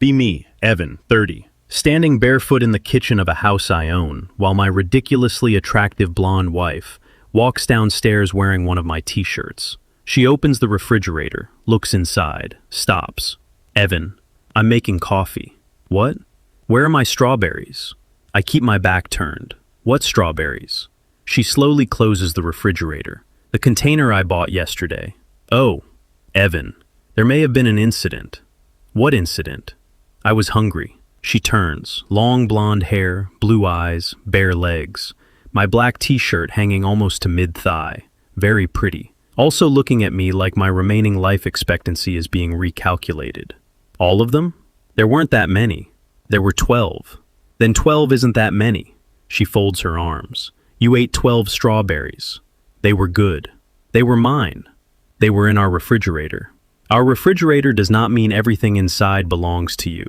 Be me, Evan, 30, standing barefoot in the kitchen of a house I own, while my ridiculously attractive blonde wife walks downstairs wearing one of my t-shirts. She opens the refrigerator, looks inside, stops. Evan, I'm making coffee. What? Where are my strawberries? I keep my back turned. What strawberries? She slowly closes the refrigerator. The container I bought yesterday. Oh, Evan, there may have been an incident. What incident? I was hungry. She turns, long blonde hair, blue eyes, bare legs. My black t-shirt hanging almost to mid-thigh. Very pretty. Also looking at me like my remaining life expectancy is being recalculated. All of them? There weren't that many. There were 12. Then 12 isn't that many. She folds her arms. You ate 12 strawberries. They were good. They were mine. They were in our refrigerator. Our refrigerator does not mean everything inside belongs to you.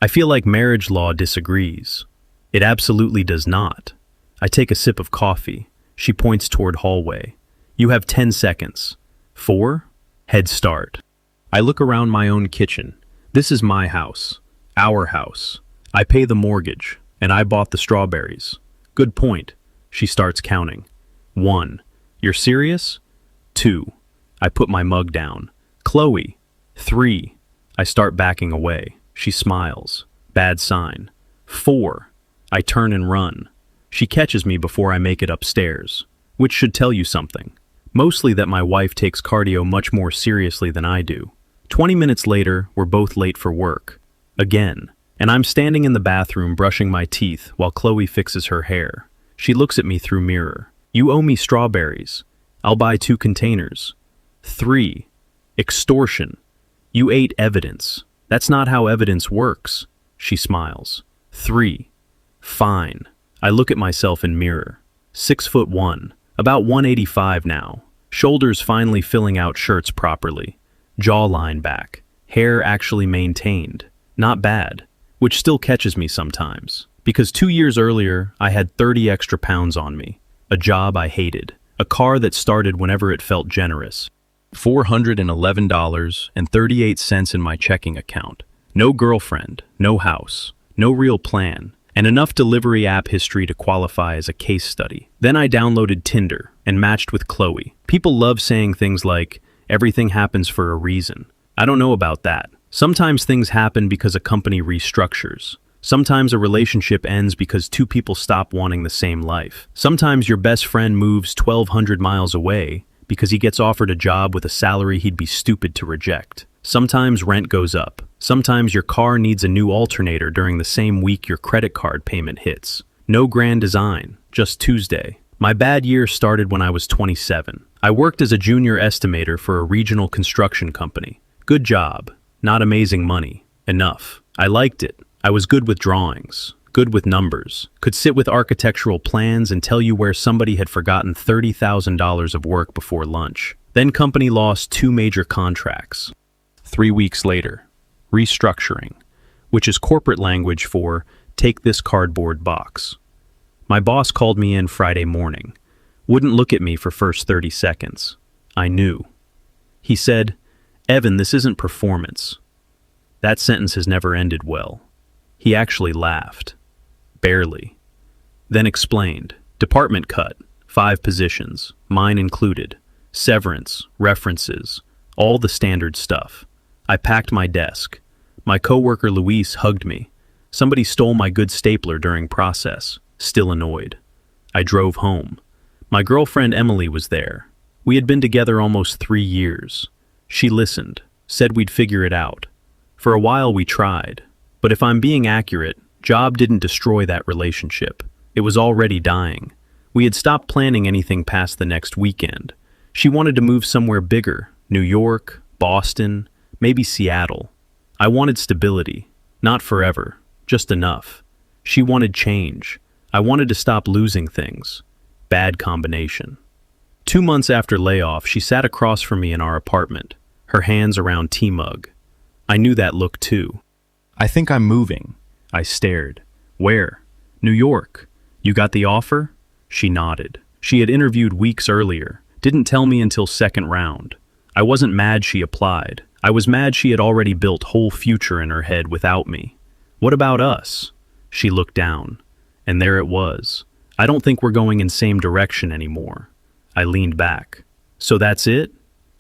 I feel like marriage law disagrees. It absolutely does not. I take a sip of coffee. She points toward hallway. You have 10 seconds. 4? Head start. I look around my own kitchen. This is my house. Our house. I pay the mortgage, and I bought the strawberries. Good point. She starts counting. 1. You're serious? 2. I put my mug down. Chloe. 3. I start backing away. She smiles. Bad sign. 4. I turn and run. She catches me before I make it upstairs, which should tell you something. Mostly that my wife takes cardio much more seriously than I do. 20 minutes later, we're both late for work. Again. And I'm standing in the bathroom brushing my teeth while Chloe fixes her hair. She looks at me through mirror. You owe me strawberries. I'll buy 2 containers. 3. Extortion. You ate evidence. That's not how evidence works. She smiles. 3. Fine. I look at myself in mirror. 6'1", about 185 now. Shoulders finally filling out shirts properly. Jawline back. Hair actually maintained. Not bad. Which still catches me sometimes. Because 2 years earlier, I had 30 extra pounds on me. A job I hated. A car that started whenever it felt generous. $411.38 in my checking account. No girlfriend, no house, no real plan, and enough delivery app history to qualify as a case study. Then I downloaded Tinder and matched with Chloe. People love saying things like, everything happens for a reason. I don't know about that. Sometimes things happen because a company restructures. Sometimes a relationship ends because 2 people stop wanting the same life. Sometimes your best friend moves 1,200 miles away because he gets offered a job with a salary he'd be stupid to reject. Sometimes rent goes up. Sometimes your car needs a new alternator during the same week your credit card payment hits. No grand design, just Tuesday. My bad year started when I was 27. I worked as a junior estimator for a regional construction company. Good job. Not amazing money. Enough. I liked it. I was good with drawings, good with numbers, could sit with architectural plans and tell you where somebody had forgotten $30,000 of work before lunch. Then company lost 2 major contracts. 3 weeks later, restructuring, which is corporate language for take this cardboard box. My boss called me in Friday morning. Wouldn't look at me for first 30 seconds. I knew. He said, Evan, this isn't performance. That sentence has never ended well. He actually laughed. Barely. Then explained. Department cut. 5 positions. Mine included. Severance. References. All the standard stuff. I packed my desk. My coworker Luis hugged me. Somebody stole my good stapler during process. Still annoyed. I drove home. My girlfriend Emily was there. We had been together almost 3 years. She listened. Said we'd figure it out. For a while we tried. But if I'm being accurate, job didn't destroy that relationship. It was already dying. We had stopped planning anything past the next weekend. She wanted to move somewhere bigger. New York, Boston, maybe Seattle. I wanted stability. Not forever. Just enough. She wanted change. I wanted to stop losing things. Bad combination. 2 months after layoff, she sat across from me in our apartment, her hands around tea mug. I knew that look too. I think I'm moving. I stared. Where? New York. You got the offer? She nodded. She had interviewed weeks earlier. Didn't tell me until second round. I wasn't mad she applied. I was mad she had already built whole future in her head without me. What about us? She looked down. And there it was. I don't think we're going in same direction anymore. I leaned back. So that's it?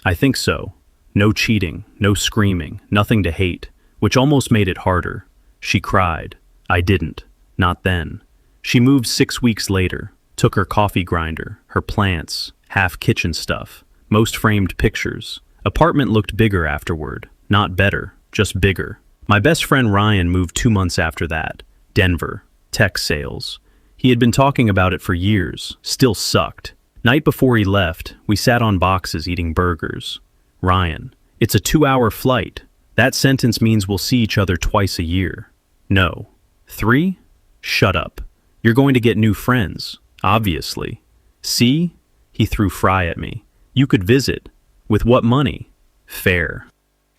I think so. No cheating, no screaming, nothing to hate, which almost made it harder. She cried. I didn't. Not then. She moved 6 weeks later, took her coffee grinder, her plants, half kitchen stuff, most framed pictures. Apartment looked bigger afterward. Not better, just bigger. My best friend Ryan moved 2 months after that. Denver. Tech sales. He had been talking about it for years, still sucked. Night before he left, we sat on boxes eating burgers. Ryan, it's a 2-hour flight. That sentence means we'll see each other twice a year. No. 3? Shut up. You're going to get new friends, obviously. See? He threw fry at me. You could visit. With what money? Fair.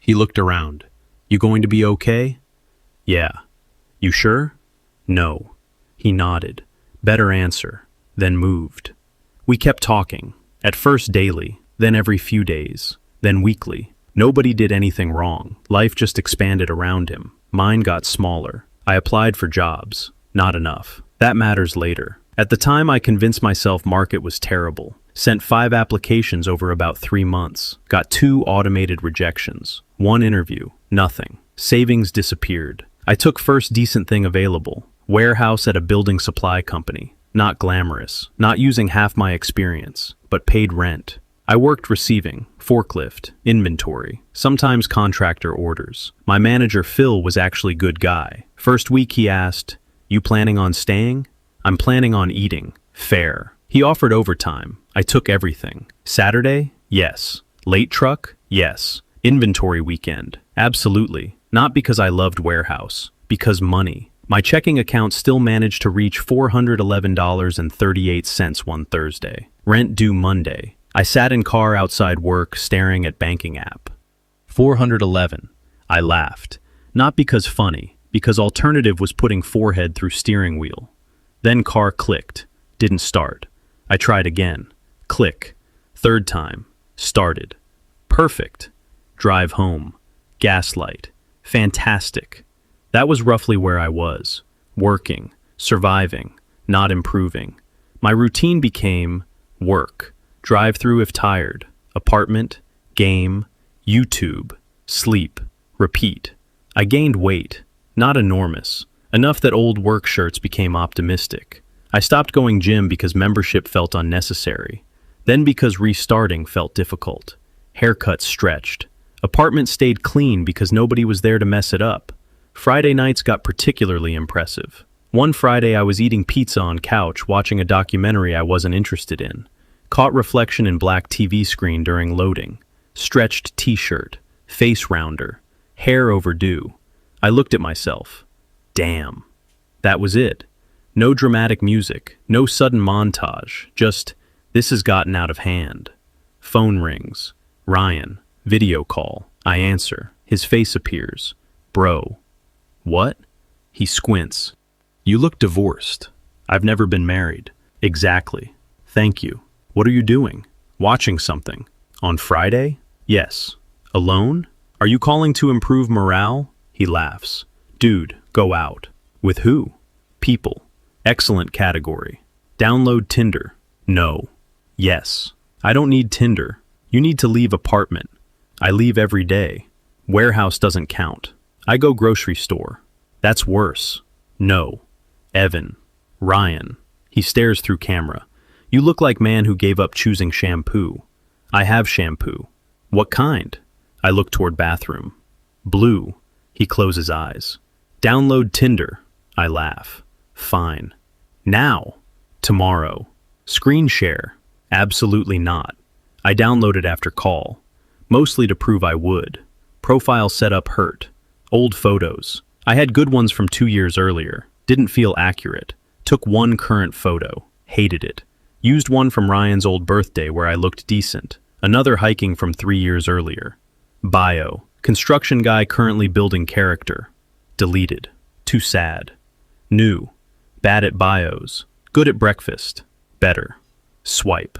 He looked around. You going to be okay? Yeah. You sure? No. He nodded. Better answer. Then moved. We kept talking. At first daily, then every few days, then weekly. Nobody did anything wrong. Life just expanded around him. Mine got smaller. I applied for jobs. Not enough. That matters later. At the time, I convinced myself market was terrible. Sent 5 applications over about 3 months. Got 2 automated rejections. 1 interview. Nothing. Savings disappeared. I took first decent thing available. Warehouse at a building supply company. Not glamorous. Not using half my experience. But paid rent. I worked receiving, forklift, inventory, sometimes contractor orders. My manager Phil was actually good guy. First week he asked, "You planning on staying?" "I'm planning on eating." Fair. He offered overtime. I took everything. Saturday? Yes. Late truck? Yes. Inventory weekend? Absolutely. Not because I loved warehouse. Because money. My checking account still managed to reach $411.38 one Thursday. Rent due Monday. I sat in car outside work staring at banking app. 411. I laughed. Not because funny, because alternative was putting forehead through steering wheel. Then car clicked. Didn't start. I tried again. Click. Third time. Started. Perfect. Drive home. Gaslight. Fantastic. That was roughly where I was. Working. Surviving. Not improving. My routine became work. Drive through if tired. Apartment. Game. YouTube. Sleep. Repeat. I gained weight. Not enormous. Enough that old work shirts became optimistic. I stopped going gym because membership felt unnecessary. Then because restarting felt difficult. Haircuts stretched. Apartment stayed clean because nobody was there to mess it up. Friday nights got particularly impressive. One Friday I was eating pizza on couch watching a documentary I wasn't interested in. Caught reflection in black TV screen during loading. Stretched t-shirt. Face rounder. Hair overdue. I looked at myself. Damn. That was it. No dramatic music. No sudden montage. Just, this has gotten out of hand. Phone rings. Ryan. Video call. I answer. His face appears. Bro. What? He squints. You look divorced. I've never been married. Exactly. Thank you. What are you doing? Watching something. On Friday? Yes. Alone? Are you calling to improve morale? He laughs. Dude, go out. With who? People. Excellent category. Download Tinder. No. Yes. I don't need Tinder. You need to leave apartment. I leave every day. Warehouse doesn't count. I go grocery store. That's worse. No. Evan. Ryan. He stares through camera. You look like man who gave up choosing shampoo. I have shampoo. What kind? I look toward bathroom. Blue. He closes eyes. Download Tinder. I laugh. Fine. Now. Tomorrow. Screen share. Absolutely not. I downloaded after call. Mostly to prove I would. Profile setup hurt. Old photos. I had good ones from 2 years earlier. Didn't feel accurate. Took one current photo. Hated it. Used one from Ryan's old birthday where I looked decent. Another hiking from 3 years earlier. Bio. Construction guy currently building character. Deleted. Too sad. New. Bad at bios. Good at breakfast. Better. Swipe.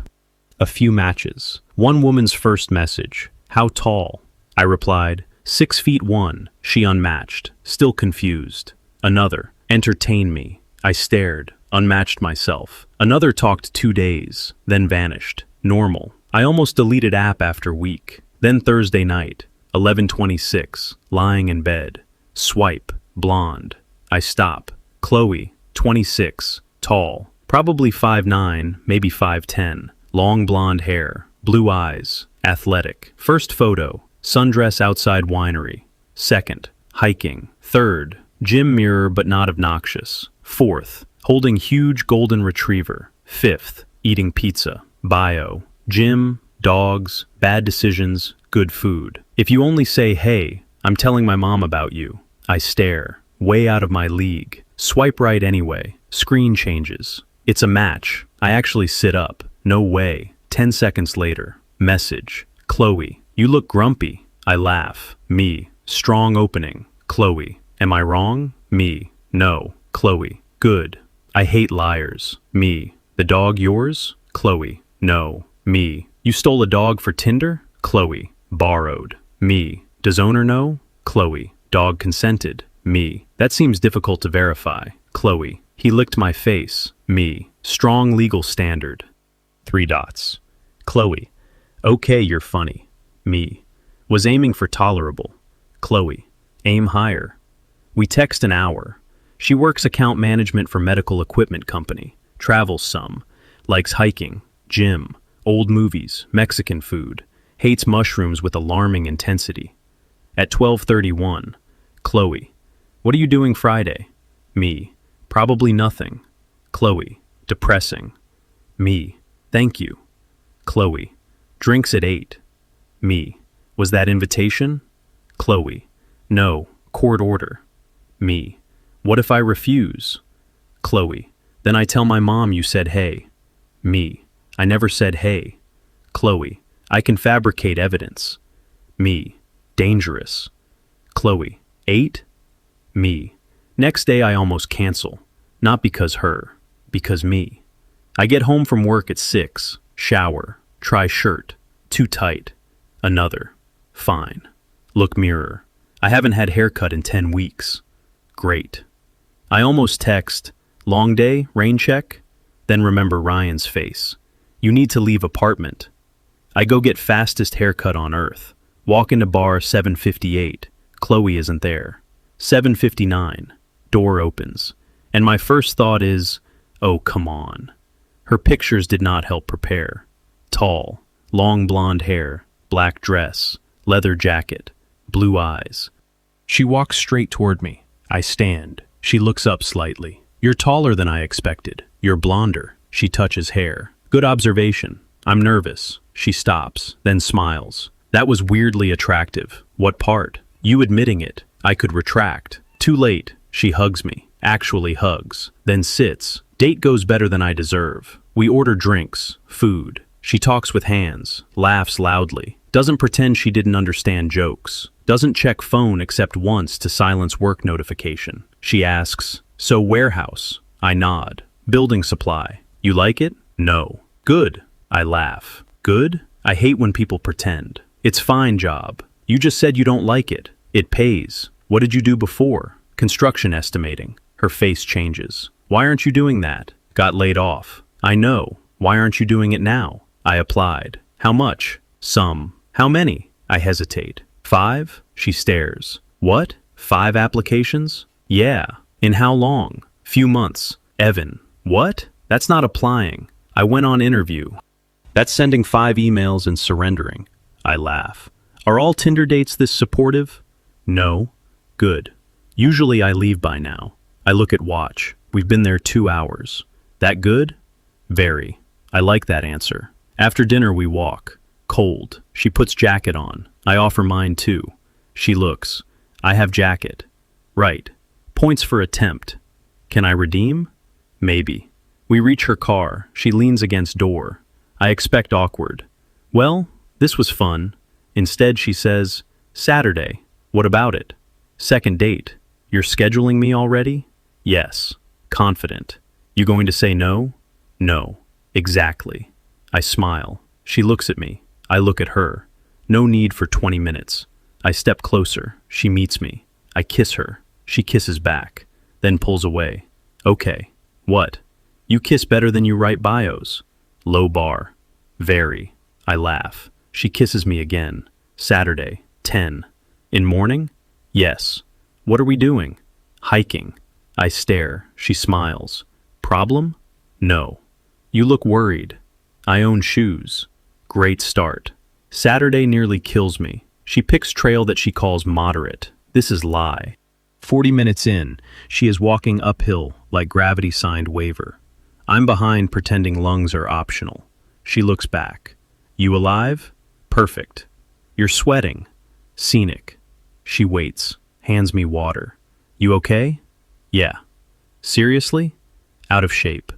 A few matches. One woman's first message. How tall? I replied. 6'1". She unmatched, still confused. Another. Entertain me. I stared, unmatched myself. Another talked 2 days, then vanished. Normal. I almost deleted app after week. Then Thursday night, 11:26, lying in bed. Swipe, blonde. I stop. Chloe, 26, tall, probably 5'9", maybe 5'10", long blonde hair, blue eyes, athletic. First photo, sundress outside winery. Second, hiking. Third, gym mirror but not obnoxious. Fourth, holding huge golden retriever. Fifth, eating pizza. Bio, gym, dogs, bad decisions, good food. If you only say, hey, I'm telling my mom about you. I stare, way out of my league. Swipe right anyway. Screen changes. It's a match. I actually sit up. No way. 10 seconds later. Message. Chloe, you look grumpy. I laugh. Me. Strong opening. Chloe, am I wrong? Me. No. Chloe, good. I hate liars. Me. The dog yours? Chloe, no. Me. You stole a dog for Tinder? Chloe, borrowed. Me. Does owner know? Chloe, dog consented. Me. That seems difficult to verify. Chloe, he licked my face. Me. Strong legal standard. 3 dots. Chloe, okay, you're funny. Me. Was aiming for tolerable. Chloe, aim higher. We text an hour. She works account management for medical equipment company. Travels some. Likes hiking, gym, old movies, Mexican food. Hates mushrooms with alarming intensity. At 12:31, Chloe, what are you doing Friday? Me, probably nothing. Chloe, depressing. Me, thank you. Chloe, drinks at 8. Me, was that invitation? Chloe, no, court order. Me, what if I refuse? Chloe, then I tell my mom you said hey. Me, I never said hey. Chloe, I can fabricate evidence. Me, dangerous. Chloe, 8? Me, next day I almost cancel. Not because her, because me. I get home from work at 6, shower, try shirt, too tight. Another, fine. Look mirror, I haven't had haircut in 10 weeks. Great. I almost text, long day, rain check? Then remember Ryan's face. You need to leave apartment. I go get fastest haircut on earth. Walk into bar 7:58. Chloe isn't there. 7:59. Door opens. And my first thought is, oh, come on. Her pictures did not help prepare. Tall, long blonde hair, black dress, leather jacket, blue eyes. She walks straight toward me. I stand. She looks up slightly. You're taller than I expected. You're blonder. She touches hair. Good observation. I'm nervous. She stops, then smiles. That was weirdly attractive. What part? You admitting it. I could retract. Too late. She hugs me. Actually hugs. Then sits. Date goes better than I deserve. We order drinks, food. She talks with hands, laughs loudly. Doesn't pretend she didn't understand jokes. Doesn't check phone except once to silence work notification. She asks, so warehouse? I nod. Building supply. You like it? No. Good. I laugh. Good? I hate when people pretend. It's fine job. You just said you don't like it. It pays. What did you do before? Construction estimating. Her face changes. Why aren't you doing that? Got laid off. I know. Why aren't you doing it now? I applied. How much? Some. How many? I hesitate. 5? She stares. What? 5 applications? Yeah. In how long? Few months. Evan. What? That's not applying. I went on interview. That's sending 5 emails and surrendering. I laugh. Are all Tinder dates this supportive? No. Good. Usually I leave by now. I look at watch. We've been there 2 hours. That good? Very. I like that answer. After dinner we walk. Cold. She puts jacket on. I offer mine too. She looks. I have jacket. Right. Points for attempt. Can I redeem? Maybe. We reach her car. She leans against door. I expect awkward. Well, this was fun. Instead she says, Saturday. What about it? Second date. You're scheduling me already? Yes. Confident. You going to say no? No. Exactly. I smile. She looks at me. I look at her. No need for 20 minutes. I step closer. She meets me. I kiss her. She kisses back, then pulls away. Okay. What? You kiss better than you write bios. Low bar. Very. I laugh. She kisses me again. Saturday, 10. In morning? Yes. What are we doing? Hiking. I stare. She smiles. Problem? No. You look worried. I own shoes. Great start. Saturday nearly kills me. She picks trail that she calls moderate. This is lie. 40 minutes in, she is walking uphill like gravity signed waiver. I'm behind pretending lungs are optional. She looks back. You alive? Perfect. You're sweating. Scenic. She waits, hands me water. You okay? Yeah. Seriously? Out of shape.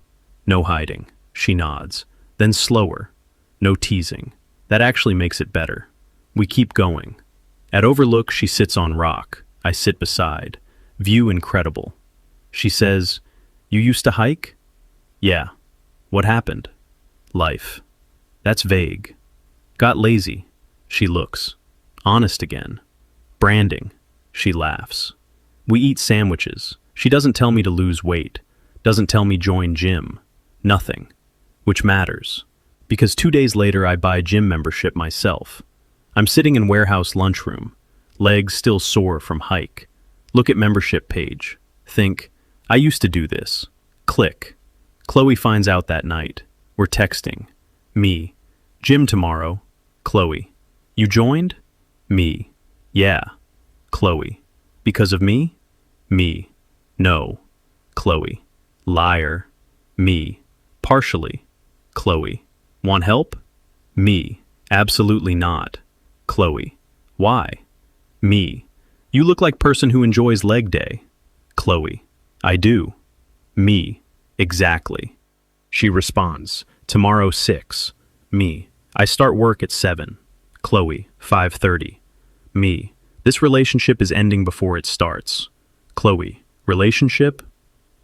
No hiding. She nods. Then slower. No teasing. That actually makes it better. We keep going. At Overlook, she sits on rock. I sit beside. View incredible. She says, You used to hike? Yeah. What happened? Life. That's vague. Got lazy. She looks. Honest again. Branding. She laughs. We eat sandwiches. She doesn't tell me to lose weight. Doesn't tell me join gym. Nothing. Which matters. Because 2 days later I buy gym membership myself. I'm sitting in warehouse lunchroom. Legs still sore from hike. Look at membership page. Think, I used to do this. Click. Chloe finds out that night. We're texting. Me. Gym tomorrow. Chloe. You joined? Me. Yeah. Chloe. Because of me? Me. No. Chloe. Liar. Me. Partially. Chloe. Want help? Me. Absolutely not. Chloe. Why? Me. You look like person who enjoys leg day. Chloe. I do. Me. Exactly. She responds. Tomorrow 6. Me. I start work at 7. Chloe. 5:30. Me. This relationship is ending before it starts. Chloe. Relationship?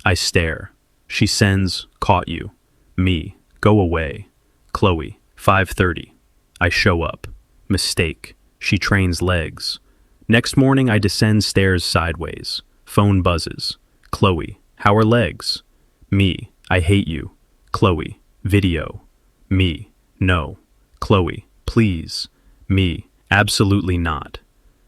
I stare. She sends, caught you. Me. Go away. Chloe. 5:30. I show up. Mistake. She trains legs. Next morning I descend stairs sideways. Phone buzzes. Chloe. How are legs? Me. I hate you. Chloe. Video. Me. No. Chloe. Please. Me. Absolutely not.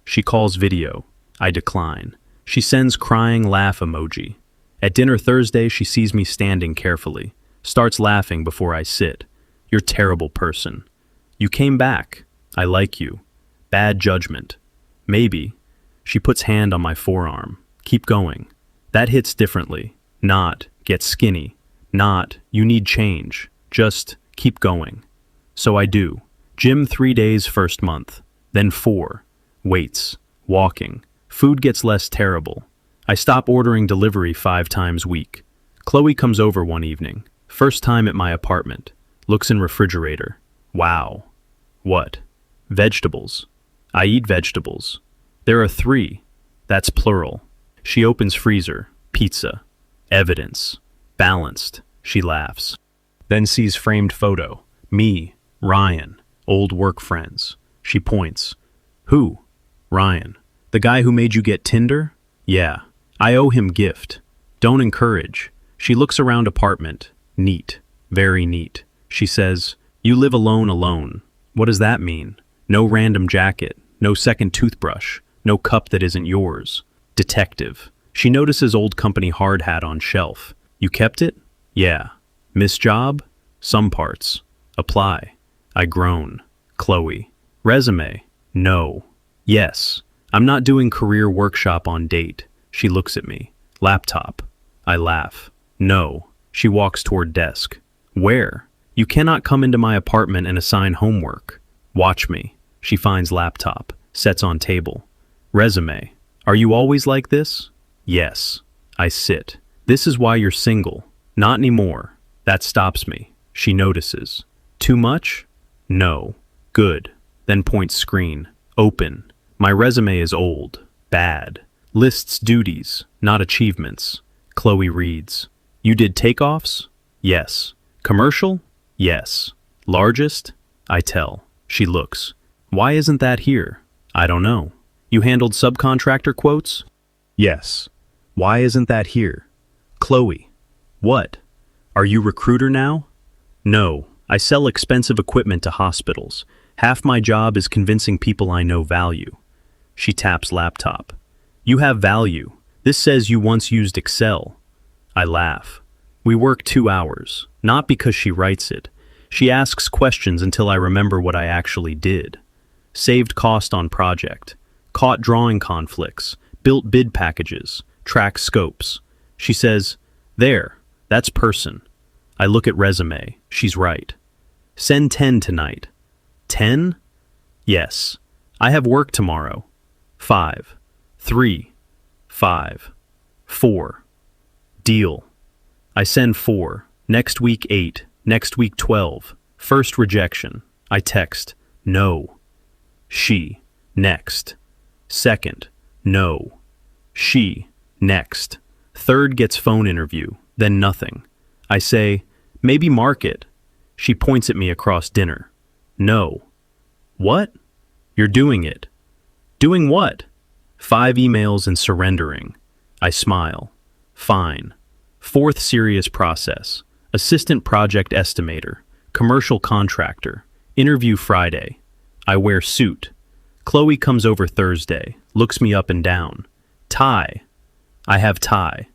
She calls video. I decline. She sends crying laugh emoji. At dinner Thursday she sees me standing carefully. Starts laughing before I sit. You're terrible person. You came back. I like you. Bad judgment. Maybe. She puts hand on my forearm. Keep going. That hits differently. Not, get skinny. Not, you need change. Just, keep going. So I do. Gym 3 days first month. Then 4. Weights. Walking. Food gets less terrible. I stop ordering delivery 5 times week. Chloe comes over one evening. First time at my apartment. Looks in refrigerator. Wow. What? Vegetables. I eat vegetables. There are 3. That's plural. She opens freezer. Pizza. Evidence. Balanced. She laughs. Then sees framed photo. Me. Ryan. Old work friends. She points. Who? Ryan. The guy who made you get Tinder? Yeah. I owe him gift. Don't encourage. She looks around apartment. Neat. Very neat. She says, You live alone. What does that mean? No random jacket. No second toothbrush. No cup that isn't yours. Detective. She notices old company hard hat on shelf. You kept it? Yeah. Miss job? Some parts. Apply. I groan. Chloe. Resume? No. Yes. I'm not doing career workshop on date. She looks at me. Laptop. I laugh. No. She walks toward desk. Where? You cannot come into my apartment and assign homework. Watch me. She finds laptop. Sets on table. Resume. Are you always like this? Yes. I sit. This is why you're single. Not anymore. That stops me. She notices. Too much? No. Good. Then points screen. Open. My resume is old. Bad. Lists duties, not achievements. Chloe reads. You did takeoffs? Yes. Commercial? Yes. Largest? I tell. She looks. Why isn't that here? I don't know. You handled subcontractor quotes? Yes. Why isn't that here? Chloe. What? Are you recruiter now? No. I sell expensive equipment to hospitals. Half my job is convincing people I know value. She taps laptop. You have value. This says you once used Excel. I laugh. We work 2 hours, not because she writes it. She asks questions until I remember what I actually did. Saved cost on project. Caught drawing conflicts. Built bid packages. Track scopes. She says, there, that's person. I look at resume. She's right. Send 10 tonight. 10? Yes. I have work tomorrow. 5. 3. 5. 4. Deal. I send 4. Next week 8. Next week 12. First rejection. I text. No. She. Next. Second. No. She. Next. Third gets phone interview. Then nothing. I say, maybe market. She points at me across dinner. No. What? You're doing it. Doing what? 5 emails and surrendering. I smile. Fine. 4th serious process. Assistant project estimator. Commercial contractor. Interview Friday. I wear suit. Chloe comes over Thursday. Looks me up and down. Tie. I have tie.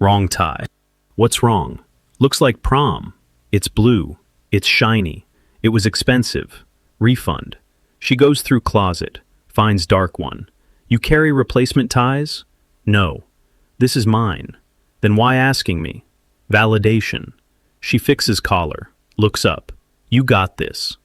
Wrong tie. What's wrong? Looks like prom. It's blue. It's shiny. It was expensive. Refund. She goes through closet. Finds dark one. You carry replacement ties? No. This is mine. Then why asking me? Validation. She fixes collar. Looks up. You got this.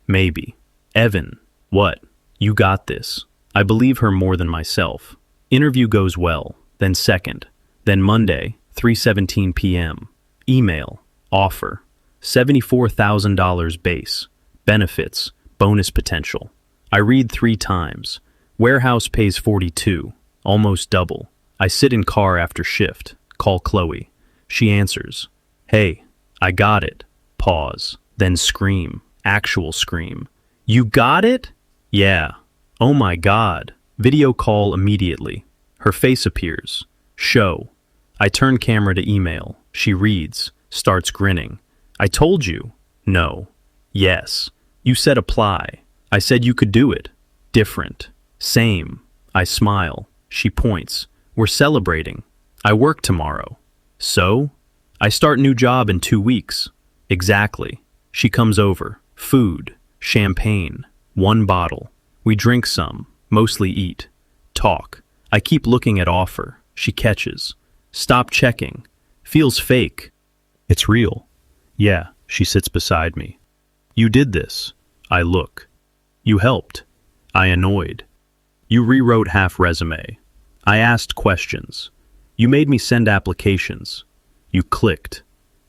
Maybe. Evan. What? You got this. I believe her more than myself. Interview goes well. Then second. Then Monday, 3:17 p.m. Email. Offer. $74,000 base. Benefits. Bonus potential. I read 3 times. Warehouse pays 42. Almost double. I sit in car after shift. Call Chloe. She answers. Hey, I got it. Pause. Then scream. Actual scream. You got it? Yeah. Oh my God. Video call immediately. Her face appears. Show. I turn camera to email. She reads. Starts grinning. I told you. No. Yes. You said apply. I said you could do it. Different. Same. I smile. She points. We're celebrating. I work tomorrow. So? I start new job in 2 weeks. Exactly. She comes over. Food. Champagne. 1 bottle. We drink some. Mostly eat. Talk. I keep looking at offer. She catches. Stop checking. Feels fake. It's real. Yeah, she sits beside me. You did this. I look. You helped. I annoyed. You rewrote half resume. I asked questions. You made me send applications. You clicked.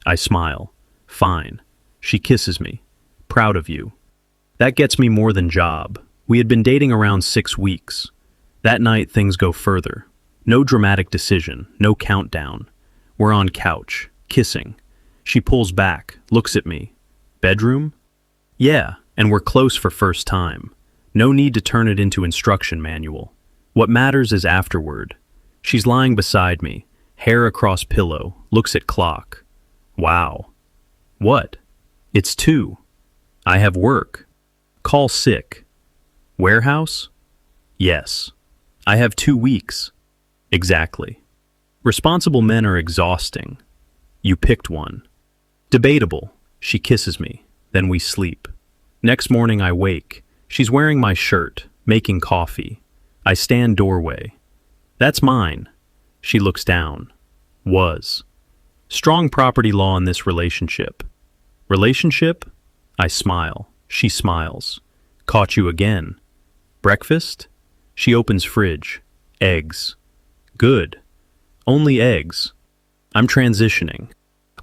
I smile. Fine. She kisses me. Proud of you. That gets me more than job. We had been dating around 6 weeks. That night things go further. No dramatic decision, no countdown. We're on couch, kissing. She pulls back, looks at me. Bedroom? Yeah, and we're close for first time. No need to turn it into instruction manual. What matters is afterward. She's lying beside me, hair across pillow, looks at clock. Wow. What? It's 2. I have work. Call sick. Warehouse? Yes. I have 2 weeks. Exactly. Responsible men are exhausting. You picked one. Debatable. She kisses me. Then we sleep. Next morning I wake. She's wearing my shirt, making coffee. I stand doorway. That's mine. She looks down. Was. Strong property law in this relationship. Relationship? I smile. She smiles. Caught you again. Breakfast? She opens fridge. Eggs. Good. Only eggs. I'm transitioning.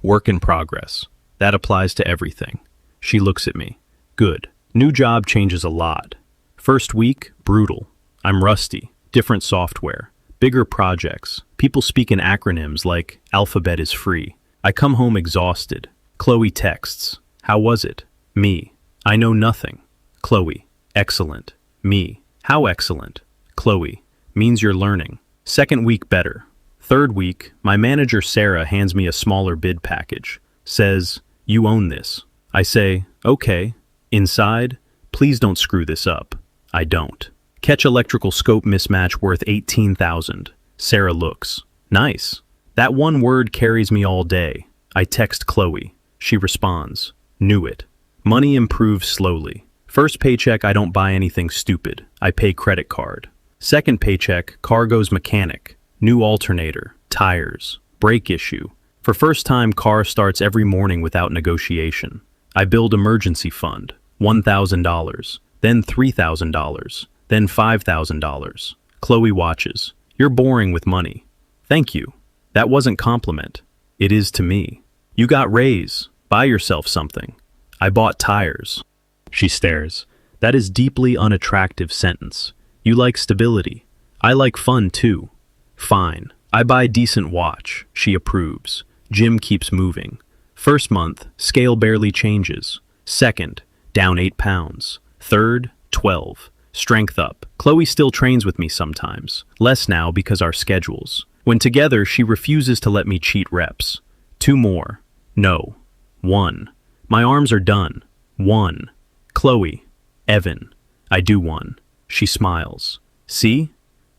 Work in progress. That applies to everything. She looks at me. Good. New job changes a lot. First week, brutal. I'm rusty. Different software. Bigger projects. People speak in acronyms like alphabet is free. I come home exhausted. Chloe texts. How was it? Me. I know nothing. Chloe. Excellent. Me. How excellent? Chloe, means you're learning. Second week better. Third week, my manager Sarah hands me a smaller bid package. Says, you own this. I say, okay. Inside, please don't screw this up. I don't. Catch electrical scope mismatch worth 18,000. Sarah looks. Nice. That one word carries me all day. I text Chloe. She responds. Knew it. Money improves slowly. First paycheck, I don't buy anything stupid. I pay credit card. Second paycheck, car goes mechanic. New alternator, tires, brake issue. For first time, car starts every morning without negotiation. I build emergency fund, $1,000, then $3,000, then $5,000. Chloe watches. You're boring with money. Thank you. That wasn't compliment. It is to me. You got raise. Buy yourself something. I bought tires. She stares. That is deeply unattractive sentence. You like stability. I like fun too. Fine. I buy decent watch. She approves. Gym keeps moving. First month, scale barely changes. Second, down 8 pounds. Third, 12. Strength up. Chloe still trains with me sometimes. Less now because our schedules. When together, she refuses to let me cheat reps. 2 more. No. 1. My arms are done. 1. Chloe. Evan. I do 1. She smiles. See?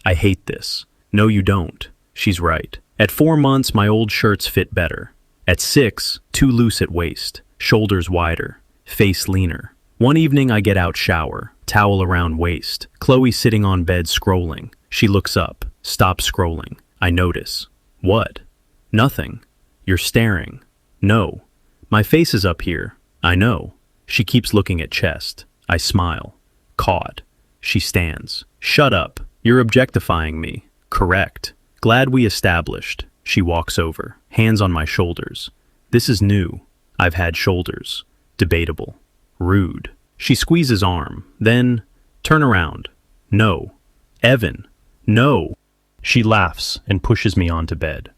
I hate this. No, you don't. She's right. At 4 months, my old shirts fit better. At 6, too loose at waist, shoulders wider, face leaner. One evening I get out shower, towel around waist. Chloe sitting on bed scrolling. She looks up, stops scrolling. I notice. What? Nothing. You're staring. No. My face is up here. I know. She keeps looking at chest. I smile. Caught. She stands. Shut up. You're objectifying me. Correct. Glad we established. She walks over, hands on my shoulders. This is new. I've had shoulders. Debatable. Rude. She squeezes arm, then, turn around. No. Evan. No. She laughs and pushes me onto bed.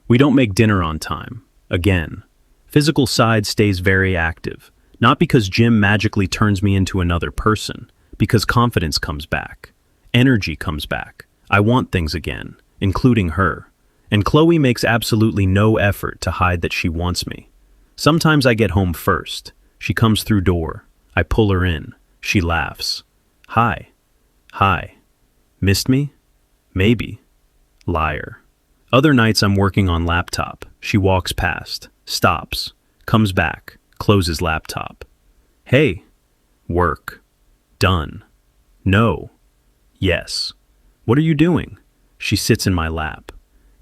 We don't make dinner on time. Again. Physical side stays very active. Not because gym magically turns me into another person, because confidence comes back. Energy comes back. I want things again, including her. And Chloe makes absolutely no effort to hide that she wants me. Sometimes I get home first. She comes through door. I pull her in. She laughs. Hi. Hi. Missed me? Maybe. Liar. Other nights I'm working on laptop. She walks past, stops, comes back, closes laptop. Hey. Work. Done. No. Yes. What are you doing? She sits in my lap.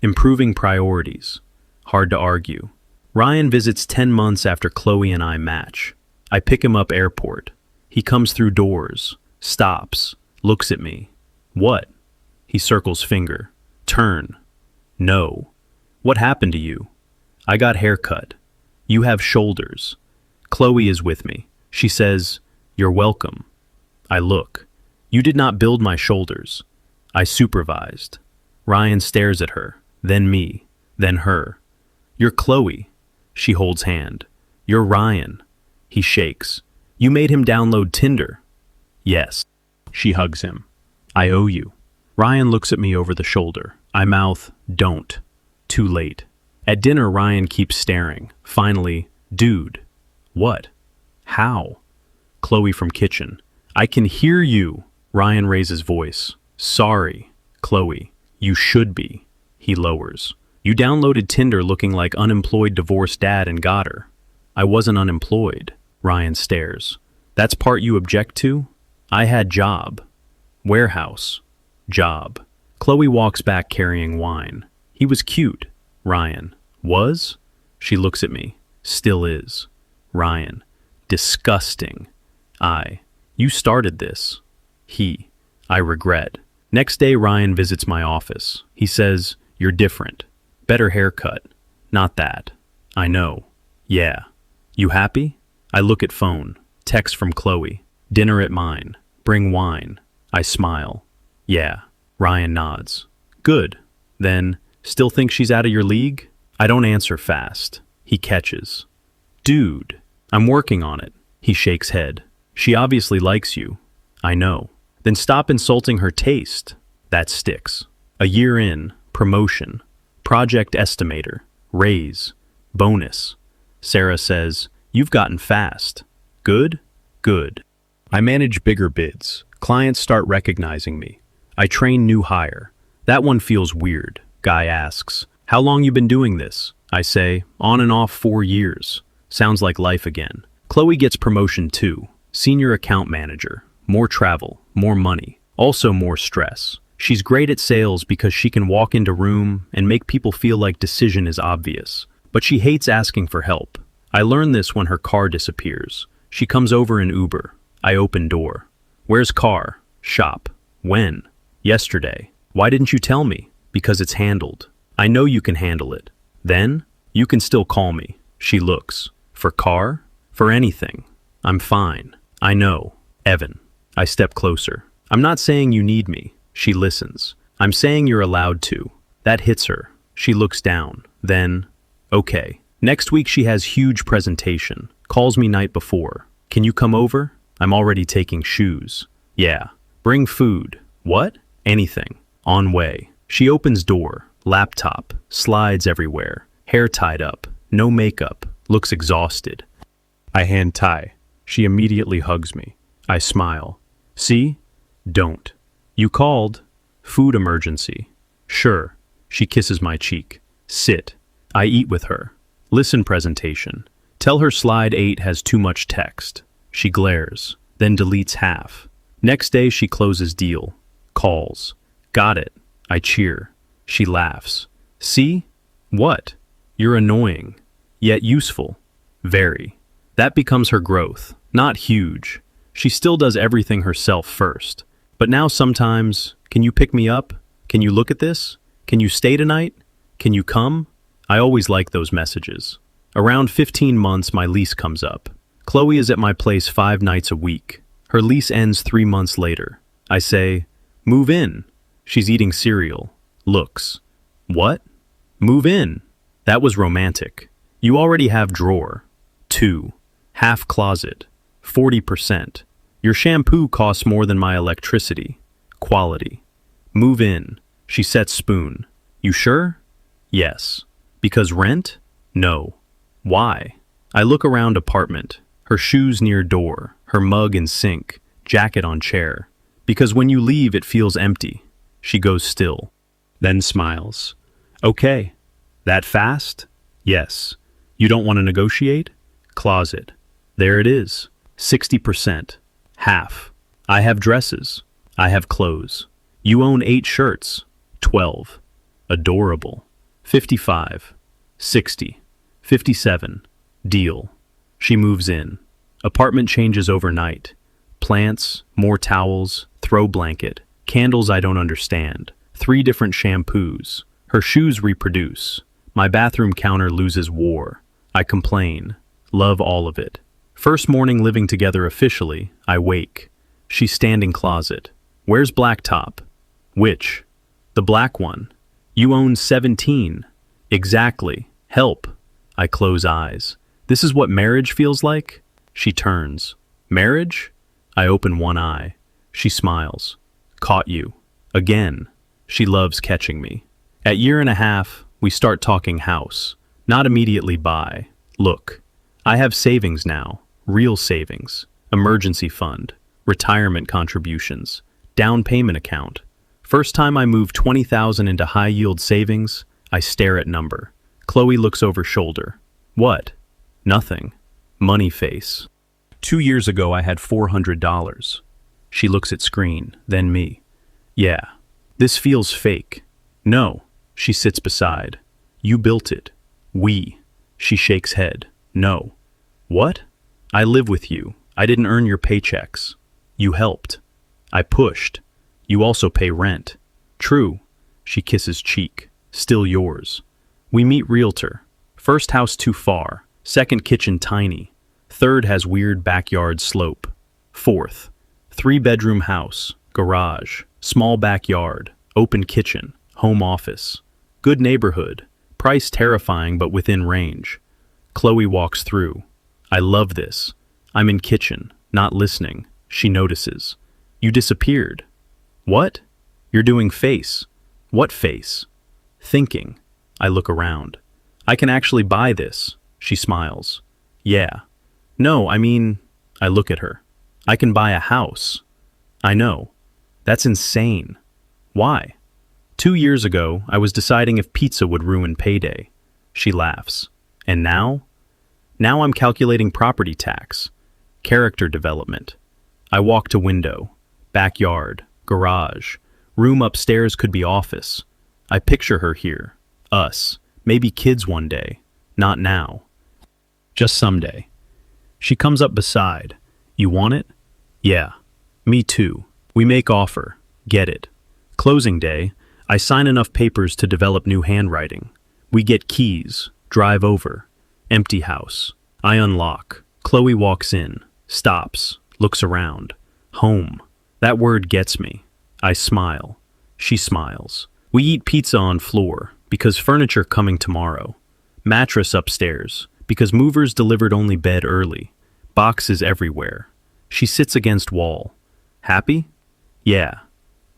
Improving priorities. Hard to argue. Ryan visits 10 months after Chloe and I match. I pick him up airport. He comes through doors, stops, looks at me. What? He circles finger. Turn. No. What happened to you? I got haircut. You have shoulders. Chloe is with me. She says, you're welcome. I look. You did not build my shoulders. I supervised. Ryan stares at her, then me, then her. You're Chloe. She holds hand. You're Ryan. He shakes. You made him download Tinder. Yes. She hugs him. I owe you. Ryan looks at me over the shoulder. I mouth, don't. Too late. At dinner, Ryan keeps staring. Finally, dude. What? How? Chloe from kitchen. I can hear you. Ryan raises voice. Sorry, Chloe. You should be. He lowers. You downloaded Tinder looking like unemployed divorced dad and got her. I wasn't unemployed. Ryan stares. That's part you object to? I had job. Warehouse. Job. Chloe walks back carrying wine. He was cute. Ryan. Was? She looks at me. Still is. Ryan. Disgusting. You started this. He. I regret. Next day, Ryan visits my office. He says, you're different. Better haircut. Not that. I know. Yeah. You happy? I look at phone. Text from Chloe. Dinner at mine. Bring wine. I smile. Yeah. Ryan nods. Good. Then, still think she's out of your league? I don't answer fast. He catches. Dude. I'm working on it. He shakes head. She obviously likes you. I know. Then stop insulting her taste. That sticks. A year in, promotion, project estimator, raise, bonus. Sarah says, "You've gotten fast." Good? Good. I manage bigger bids. Clients start recognizing me. I train new hire. That one feels weird. Guy asks, "How long you been doing this?" I say, "On and off 4 years." Sounds like life again. Chloe gets promotion too. Senior account manager. More travel, more money, also more stress. She's great at sales because she can walk into room and make people feel like decision is obvious. But she hates asking for help. I learn this when her car disappears. She comes over in Uber. I open door. "Where's car?" "Shop." "When?" "Yesterday." "Why didn't you tell me?" "Because it's handled." "I know you can handle it." "Then?" "You can still call me." She looks. "For car?" "For anything." "I'm fine." "I know." "Evan." I step closer. "I'm not saying you need me." She listens. "I'm saying you're allowed to." That hits her. She looks down. Then, "Okay." Next week she has huge presentation. Calls me night before. "Can you come over?" I'm already taking shoes. "Yeah." "Bring food." "What?" "Anything." "On way." She opens door. Laptop. Slides everywhere. Hair tied up. No makeup. Looks exhausted. I hand tie. She immediately hugs me. I smile. "See? Don't." "You called." "Food emergency." "Sure." She kisses my cheek. "Sit." I eat with her. "Listen, presentation. Tell her slide 8 has too much text." She glares, then deletes half. Next day she closes deal. Calls. "Got it." I cheer. She laughs. "See? What? You're annoying, yet useful." Very. That becomes her growth. Not huge. She still does everything herself first. But now sometimes, "Can you pick me up? Can you look at this? Can you stay tonight? Can you come?" I always like those messages. Around 15 months, my lease comes up. Chloe is at my place 5 nights a week. Her lease ends 3 months later. I say, "Move in." She's eating cereal. Looks. "What?" "Move in." That was romantic. "You already have drawer." 2. Half closet. 40%. "Your shampoo costs more than my electricity." Quality. "Move in." She sets spoon. "You sure?" "Yes." "Because rent?" "No." "Why?" I look around apartment. Her shoes near door, her mug in sink, jacket on chair. "Because when you leave it feels empty." She goes still, then smiles. "Okay." "That fast?" "Yes." "You don't want to negotiate?" Closet. There it is. 60%. Half. I have dresses. I have clothes. You own 8 shirts. 12. Adorable. 55. 60. 57. Deal. She moves in. Apartment changes overnight. Plants, more towels, throw blanket, candles I don't understand, 3 different shampoos. Her shoes reproduce. My bathroom counter loses war. I complain. Love all of it. First morning living together officially, I wake. She's standing closet. "Where's blacktop?" "Which?" "The black one." "You own 17. "Exactly. Help." I close eyes. "This is what marriage feels like?" She turns. "Marriage?" I open one eye. She smiles. "Caught you." Again. She loves catching me. At 1.5 years, we start talking house. Not immediately buy. Look. I have savings now. Real savings. Emergency fund. Retirement contributions. Down payment account. First time I move 20,000 into high-yield savings, I stare at number. Chloe looks over shoulder. "What?" "Nothing." Money face. 2 years ago I had $400. She looks at screen, then me. "Yeah. This feels fake." "No." She sits beside. "You built it." "We." She shakes head. "No." "What?" "I live with you. I didn't earn your paychecks." "You helped." "I pushed." "You also pay rent." "True." She kisses cheek. "Still yours." We meet realtor. First house too far. Second kitchen tiny. Third has weird backyard slope. Fourth. 3-bedroom house. Garage. Small backyard. Open kitchen. Home office. Good neighborhood. Price terrifying but within range. Chloe walks through. I love this. I'm in kitchen, not listening. She notices. "You disappeared." "What?" You're doing face. What face? Thinking. I look around. I can actually buy this. She smiles. Yeah. No, I mean, I look at her. I can buy a house. I know. That's insane. Why? 2 years ago, I was deciding if pizza would ruin payday. She laughs. And now? Now I'm calculating property tax. Character development. I walk to window. Backyard. Garage. Room upstairs could be office. I picture her here. Us. Maybe kids one day. Not now. Just someday. She comes up beside. You want it? Yeah. Me too. We make offer. Get it. Closing day. I sign enough papers to develop new handwriting. We get keys. Drive over. Empty house. I unlock. Chloe walks in. Stops. Looks around. Home. That word gets me. I smile. She smiles. We eat pizza on floor, because furniture coming tomorrow. Mattress upstairs, because movers delivered only bed early. Boxes everywhere. She sits against wall. Happy? Yeah.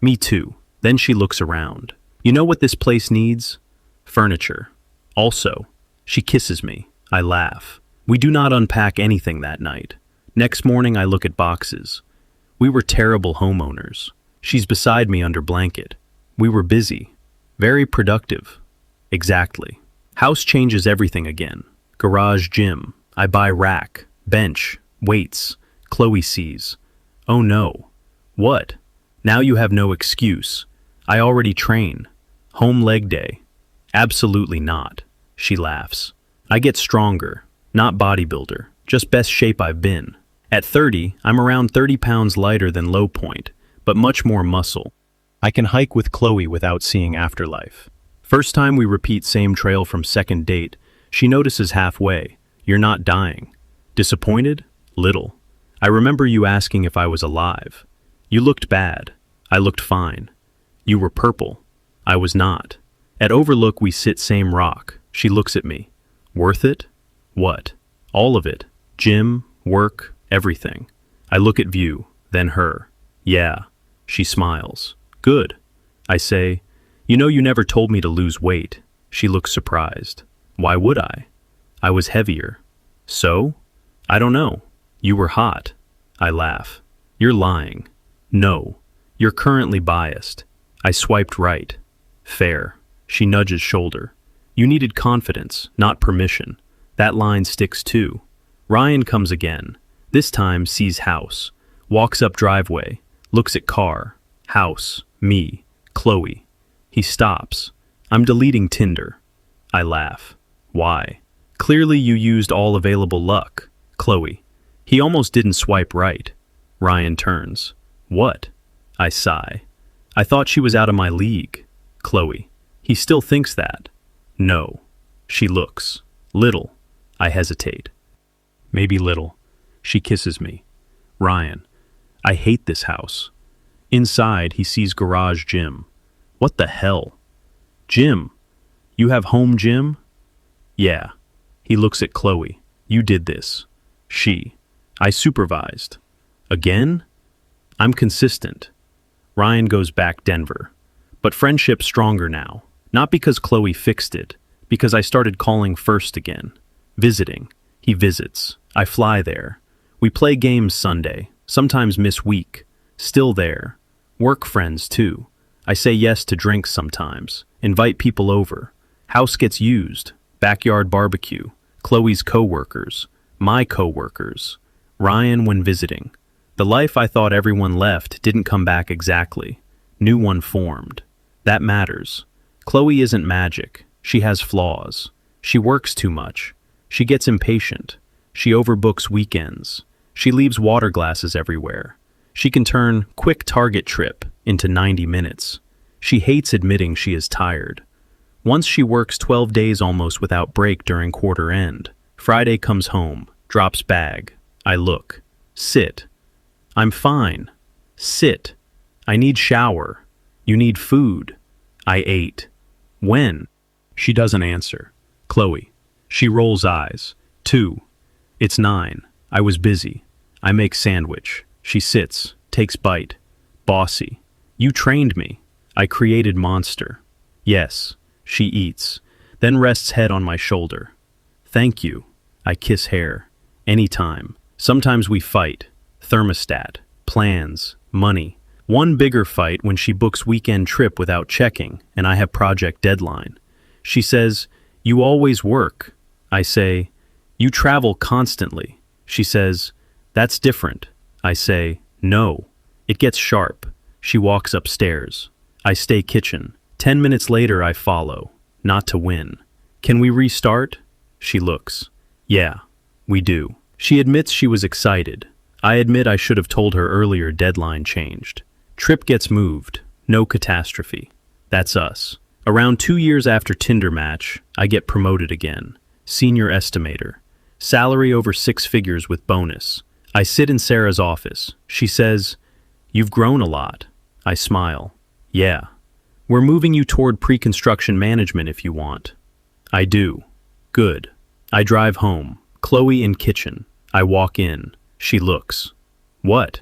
Me too. Then she looks around. You know what this place needs? Furniture. Also, she kisses me. I laugh. We do not unpack anything that night. Next morning I look at boxes. We were terrible homeowners. She's beside me under blanket. We were busy. Very productive. Exactly. House changes everything again. Garage gym. I buy rack, bench, weights. Chloe sees. Oh no. What? Now you have no excuse. I already train. Home leg day. Absolutely not. She laughs. I get stronger. Not bodybuilder. Just best shape I've been. At 30, I'm around 30 pounds lighter than low point, but much more muscle. I can hike with Chloe without seeing afterlife. First time we repeat same trail from second date, she notices halfway. You're not dying. Disappointed? Little. I remember you asking if I was alive. You looked bad. I looked fine. You were purple. I was not. At Overlook we sit same rock. She looks at me. Worth it? What? All of it. Gym, work, everything. I look at View, then her. Yeah. She smiles. Good. I say, you know you never told me to lose weight. She looks surprised. Why would I? I was heavier. So? I don't know. You were hot. I laugh. You're lying. No. You're currently biased. I swiped right. Fair. She nudges shoulder. You needed confidence, not permission. That line sticks too. Ryan comes again. This time sees house. Walks up driveway. Looks at car. House. Me. Chloe. He stops. I'm deleting Tinder. I laugh. Why? Clearly you used all available luck. Chloe. He almost didn't swipe right. Ryan turns. What? I sigh. I thought she was out of my league. Chloe. He still thinks that. No. She looks. Little. I hesitate. Maybe little. She kisses me. Ryan. I hate this house. Inside, he sees garage gym. What the hell? Gym. You have home gym? Yeah. He looks at Chloe. You did this. She. I supervised. Again? I'm consistent. Ryan goes back Denver. But friendship's stronger now. Not because Chloe fixed it, because I started calling first again. Visiting. He visits. I fly there. We play games Sunday, sometimes miss week. Still there. Work friends too. I say yes to drinks sometimes. Invite people over. House gets used. Backyard barbecue. Chloe's co-workers. My co-workers. Ryan when visiting. The life I thought everyone left didn't come back exactly. New one formed. That matters. Chloe isn't magic. She has flaws. She works too much. She gets impatient. She overbooks weekends. She leaves water glasses everywhere. She can turn quick Target trip into 90 minutes. She hates admitting she is tired. Once she works 12 days almost without break during quarter end. Friday comes home, drops bag. I look. Sit. I'm fine. Sit. I need shower. You need food. I ate. When? She doesn't answer. Chloe. She rolls eyes. 2. It's 9. I was busy. I make sandwich. She sits, takes bite. Bossy. You trained me. I created monster. Yes, she eats, then rests head on my shoulder. Thank you. I kiss hair. Anytime. Sometimes we fight. Thermostat. Plans. Money. One bigger fight when she books weekend trip without checking, and I have project deadline. She says, "You always work." I say, "You travel constantly." She says, "That's different." I say, "No." It gets sharp. She walks upstairs. I stay kitchen. 10 minutes later I follow. Not to win. "Can we restart?" She looks. "Yeah, we do." She admits she was excited. I admit I should have told her earlier deadline changed. Trip gets moved. No catastrophe. That's us. Around 2 years after Tinder match, I get promoted again. Senior estimator. Salary over 6 figures with bonus. I sit in Sarah's office. She says, "You've grown a lot." I smile. "Yeah. We're moving you toward pre-construction management if you want." I do. Good. I drive home. Chloe in kitchen. I walk in. She looks. "What?"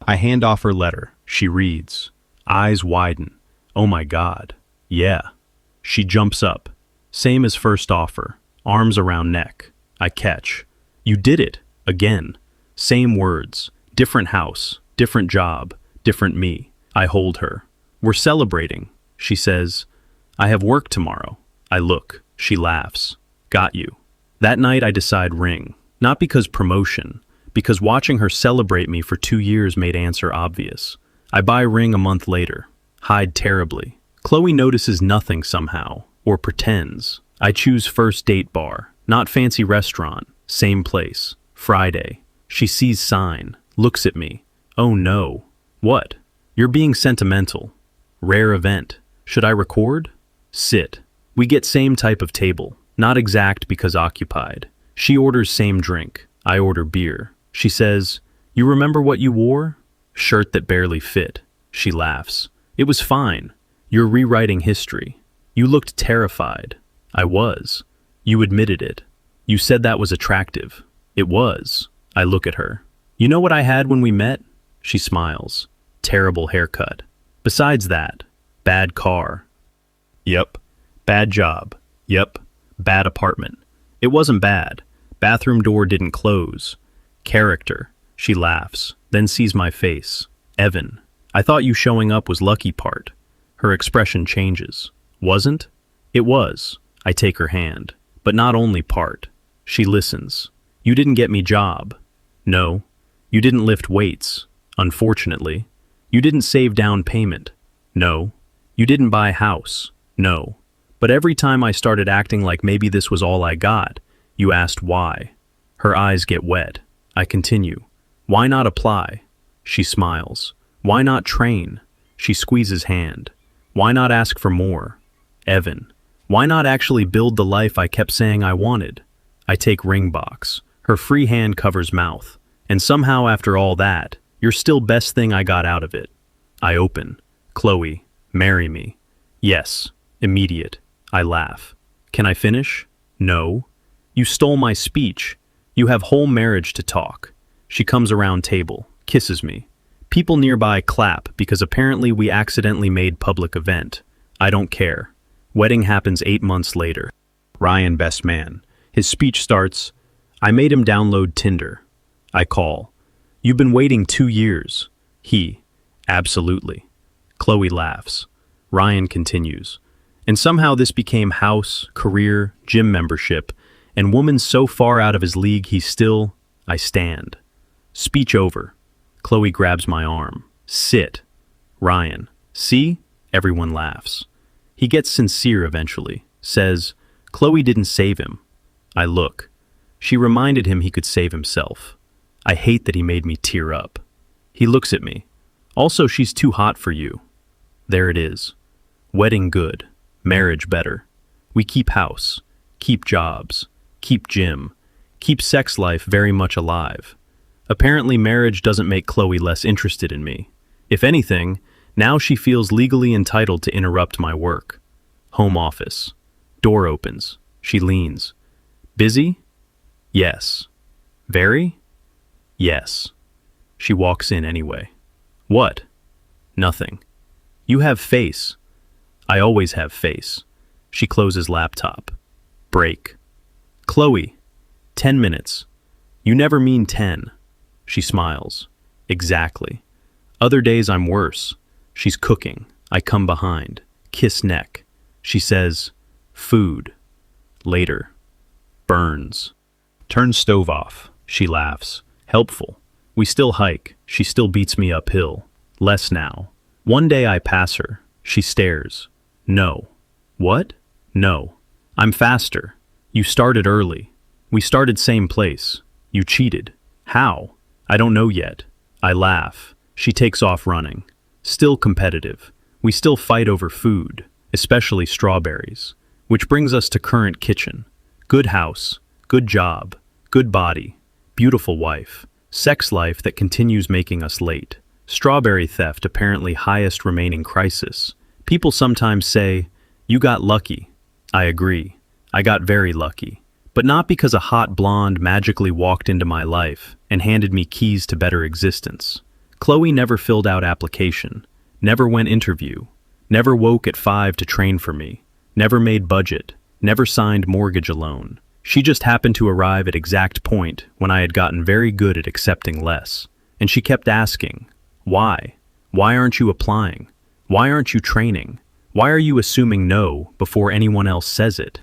I hand off her letter. She reads. Eyes widen. "Oh my God. Yeah." She jumps up. Same as first offer. Arms around neck. I catch. "You did it. Again." Same words. Different house. Different job. Different me. I hold her. "We're celebrating." She says, "I have work tomorrow." I look. She laughs. "Got you." That night I decide ring. Not because promotion. Because watching her celebrate me for 2 years made answer obvious. I buy ring a month later. Hide terribly. Chloe notices nothing somehow. Or pretends. I choose first date bar. Not fancy restaurant. Same place. Friday. She sees sign. Looks at me. "Oh no." "What?" "You're being sentimental." Rare event. Should I record? Sit. We get same type of table. Not exact because occupied. She orders same drink. I order beer. She says, "You remember what you wore?" Shirt that barely fit. She laughs. "It was fine. You're rewriting history." "You looked terrified." I was. "You admitted it." "You said that was attractive." It was. I look at her. "You know what I had when we met?" She smiles. "Terrible haircut. Besides that, bad car." "Yep." "Bad job." "Yep." "Bad apartment." "It wasn't bad. Bathroom door didn't close." "Character." She laughs, then sees my face. "Evan, I thought you showing up was lucky part." Her expression changes. "Wasn't?" "It was." I take her hand. "But not only part." She listens. "You didn't get me job." "No." "You didn't lift weights." "Unfortunately." "You didn't save down payment." "No." "You didn't buy house." "No." "But every time I started acting like maybe this was all I got, you asked why." Her eyes get wet. I continue. "Why not apply?" She smiles. "Why not train?" She squeezes hand. "Why not ask for more?" "Evan, why not actually build the life I kept saying I wanted?" I take ring box. Her free hand covers mouth. "And somehow after all that, you're still best thing I got out of it." I open. "Chloe, marry me." "Yes." Immediate. I laugh. "Can I finish?" "No." "You stole my speech. You have whole marriage to talk." She comes around table, kisses me. People nearby clap because apparently we accidentally made public event. I don't care. Wedding happens 8 months later. Ryan best man. His speech starts, "I made him download Tinder." I call. "You've been waiting 2 years." He, "Absolutely." Chloe laughs. Ryan continues. "And somehow this became house, career, gym membership, and woman so far out of his league he's still..." I stand. Speech over. Chloe grabs my arm. "Sit." Ryan, "See?" Everyone laughs. He gets sincere eventually. Says, "Chloe didn't save him." I look. She reminded him he could save himself. I hate that he made me tear up. He looks at me. "Also, she's too hot for you." There it is. Wedding good. Marriage better. We keep house. Keep jobs. Keep gym. Keep sex life very much alive. Apparently marriage doesn't make Chloe less interested in me. If anything, now she feels legally entitled to interrupt my work. Home office. Door opens. She leans. "Busy?" "Yes." "Very?" "Yes." She walks in anyway. "What?" "Nothing." You have face. I always have face. She closes laptop. Break. Chloe. 10 minutes. You never mean 10. She smiles. Exactly. Other days I'm worse. She's cooking. I come behind. Kiss neck. She says, food. Later. Burns. Turn stove off. She laughs. Helpful. We still hike. She still beats me uphill. Less now. One day I pass her. She stares. No. What? No. I'm faster. You started early. We started same place. You cheated. How? I don't know yet. I laugh. She takes off running. Still competitive. We still fight over food, especially strawberries. Which brings us to current kitchen. Good house. Good job. Good body. Beautiful wife. Sex life that continues making us late. Strawberry theft apparently highest remaining crisis. People sometimes say, you got lucky. I agree. I got very lucky. But not because a hot blonde magically walked into my life and handed me keys to better existence. Chloe never filled out application, never went interview, never woke at 5 to train for me, never made budget, never signed mortgage alone. She just happened to arrive at exact point when I had gotten very good at accepting less. And she kept asking, why? Why aren't you applying? Why aren't you training? Why are you assuming no before anyone else says it?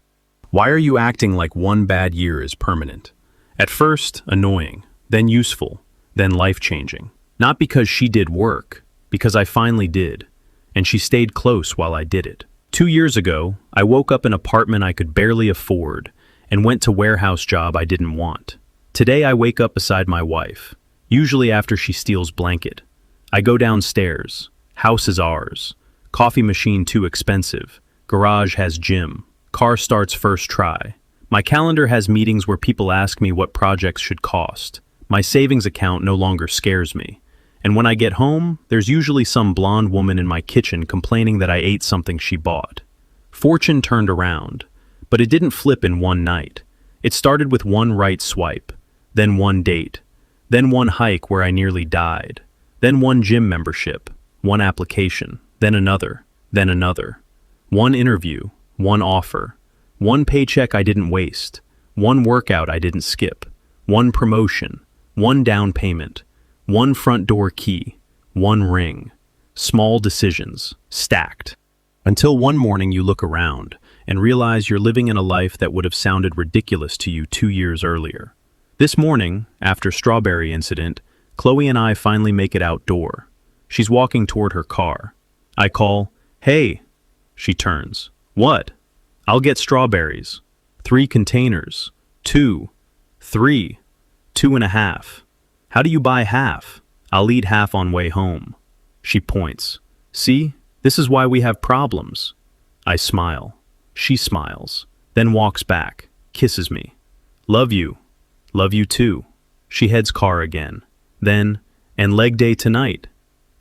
Why are you acting like one bad year is permanent? At first, annoying, then useful, then life-changing. Not because she did work, because I finally did, and she stayed close while I did it. 2 years ago, I woke up an apartment I could barely afford and went to warehouse job I didn't want. Today I wake up beside my wife, usually after she steals blanket. I go downstairs. House is ours. Coffee machine too expensive. Garage has gym. Car starts first try. My calendar has meetings where people ask me what projects should cost. My savings account no longer scares me. And when I get home, there's usually some blonde woman in my kitchen complaining that I ate something she bought. Fortune turned around, but it didn't flip in one night. It started with one right swipe, then one date, then one hike where I nearly died, then one gym membership, one application, then another, then another. One interview, one offer, one paycheck I didn't waste, one workout I didn't skip, one promotion, one down payment, one front door key, one ring. Small decisions, stacked. Until one morning you look around and realize you're living in a life that would have sounded ridiculous to you 2 years earlier. This morning, after strawberry incident, Chloe and I finally make it outdoor. She's walking toward her car. I call, hey. She turns. What? I'll get strawberries. 3 containers. 2. 3. 2.5. How do you buy half? I'll eat half on way home. She points. See? This is why we have problems. I smile. She smiles, then walks back, kisses me. Love you. Love you too. She heads car again. Then, and leg day tonight.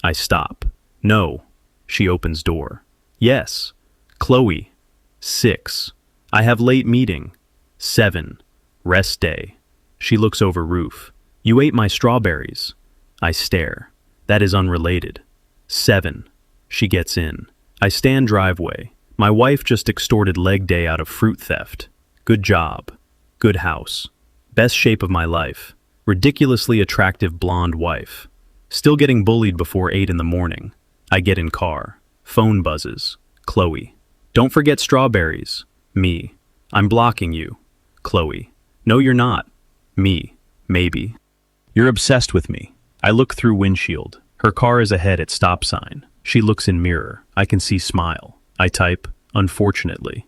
I stop. No. She opens door. Yes. Chloe. 6. I have late meeting. 7. Rest day. She looks over roof. You ate my strawberries. I stare. That is unrelated. 7. She gets in. I stand driveway. My wife just extorted leg day out of fruit theft. Good job. Good house. Best shape of my life. Ridiculously attractive blonde wife. Still getting bullied before 8 in the morning. I get in car. Phone buzzes. Chloe. Don't forget strawberries. Me. I'm blocking you. Chloe. No, you're not. Me. Maybe. You're obsessed with me. I look through windshield. Her car is ahead at stop sign. She looks in mirror. I can see smile. I type, unfortunately.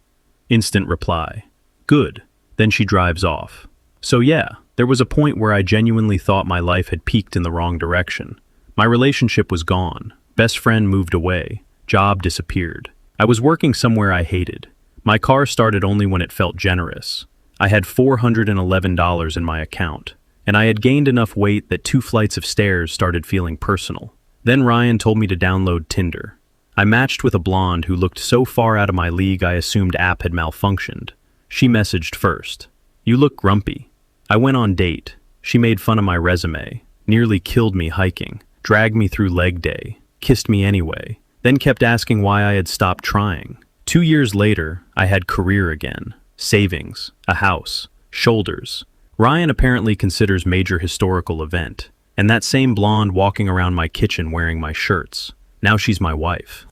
Instant reply. Good. Then she drives off. So yeah, there was a point where I genuinely thought my life had peaked in the wrong direction. My relationship was gone. Best friend moved away. Job disappeared. I was working somewhere I hated. My car started only when it felt generous. I had $411 in my account, and I had gained enough weight that 2 flights of stairs started feeling personal. Then Ryan told me to download Tinder. I matched with a blonde who looked so far out of my league I assumed app had malfunctioned. She messaged first. You look grumpy. I went on date. She made fun of my resume, nearly killed me hiking, dragged me through leg day, kissed me anyway, then kept asking why I had stopped trying. 2 years later, I had career again, savings, a house, shoulders. Ryan apparently considers major historical event, and that same blonde walking around my kitchen wearing my shirts. Now she's my wife.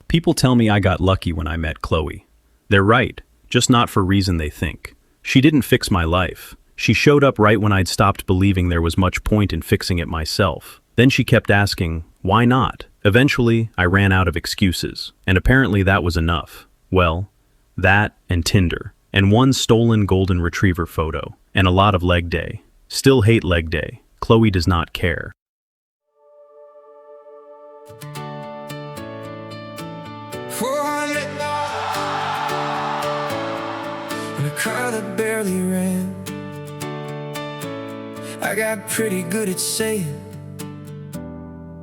People tell me I got lucky when I met Chloe. They're right, just not for reason they think. She didn't fix my life. She showed up right when I'd stopped believing there was much point in fixing it myself. Then she kept asking, why not? Eventually, I ran out of excuses, and apparently that was enough. Well, that and Tinder, and one stolen golden retriever photo, and a lot of leg day. Still hate leg day. Chloe does not care. In a car that barely ran, I got pretty good at saying,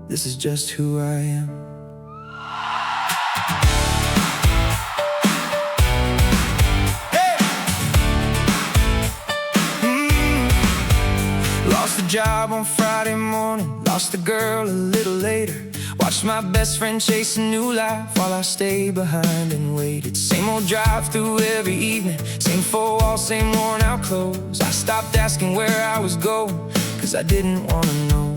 this is just who I am. Lost a job on Friday morning, lost a girl a little later. Watched my best friend chase a new life while I stayed behind and waited. Same old drive-through every evening, same four walls, same worn out clothes. I stopped asking where I was going, cause I didn't wanna know.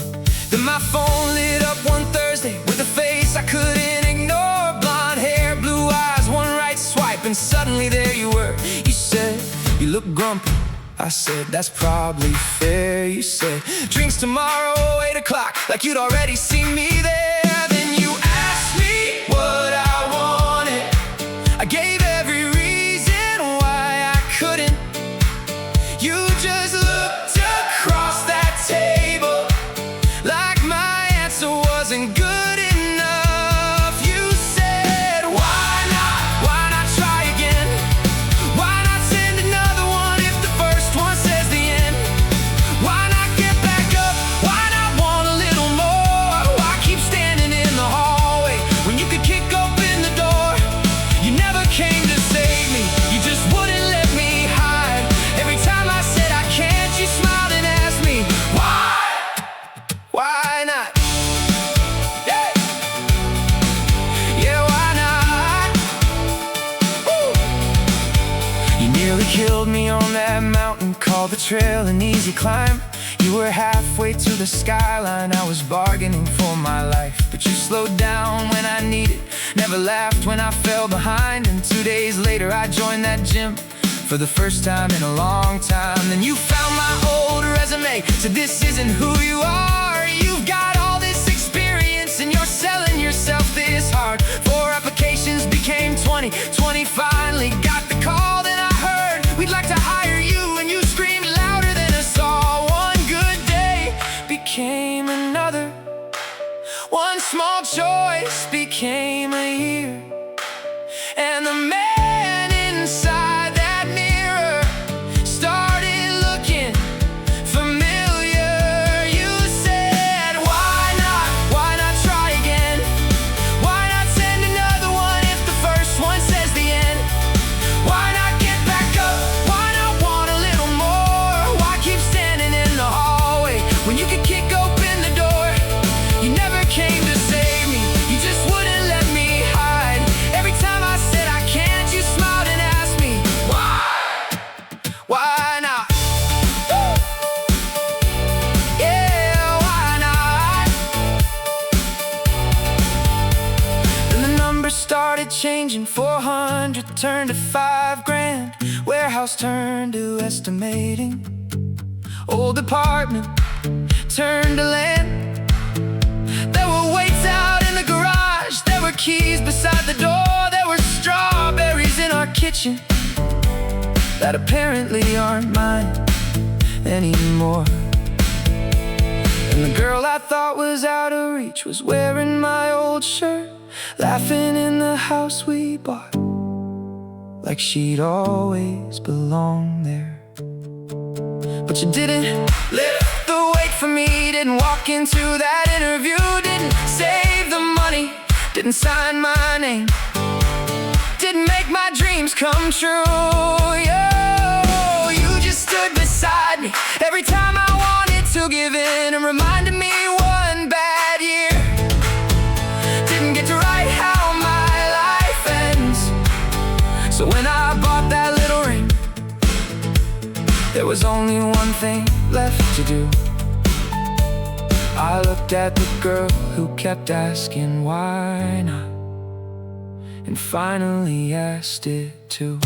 Then my phone lit up one Thursday with a face I couldn't ignore. Blonde hair, blue eyes, one right swipe, and suddenly there you were. You said, you look grumpy. I said, that's probably fair. You said, drinks tomorrow, 8 o'clock, like you'd already seen me there. Then you asked me what I wanted. I gave every reason why I couldn't. You just looked across that table like my answer wasn't good enough. You said, why not try again? Why not send another one if the first one says the end? Why not get back up? Why not want a little more? Why keep standing in the hallway when you could kick open the door? You never came to save me, you just wouldn't let me hide. Every time I said I can't, you smiled and asked me, why? Why not? Yeah, yeah, why not? Woo. You nearly killed me on that mountain, called the trail an easy climb. You were halfway to the skyline, I was bargaining for my life. But you slowed down when I needed, never laughed when I fell behind. And 2 days later I joined that gym for the first time in a long time. Then you found my old resume, said this isn't who you are. You've got all this experience and you're selling yourself this hard. 4 applications became 20, 20 finally got the call. Then I heard we'd like to hire you, and you screamed louder than us all. One good day became another, one small choice became a year. And the man inside that mirror started looking familiar. You said, why not try again? Why not send another one if the first one says the end? Why not get back up? Why not want a little more? Why keep standing in the hallway when you could kick open the door? You never came to save me, you just wouldn't let me hide. Every time I said I can't, you smiled and asked me, why? Why not? Woo! Yeah, why not? Then the numbers started changing, 400 turned to 5 grand. Warehouse turned to estimating. Old apartment turned to land. There were weights out in the garage, there were keys beside the door. There were strawberries in our kitchen that apparently aren't mine anymore. And the girl I thought was out of reach was wearing my old shirt, laughing in the house we bought, like she'd always belonged there. But you didn't lift the weight for me, didn't walk into that interview, didn't save the money, didn't sign my name, didn't make my dreams come true. Yo, you just stood beside me every time I wanted to give in, and reminded me one bad year didn't get to write There was only one thing left to do. I looked at the girl who kept asking why not, and finally asked it too.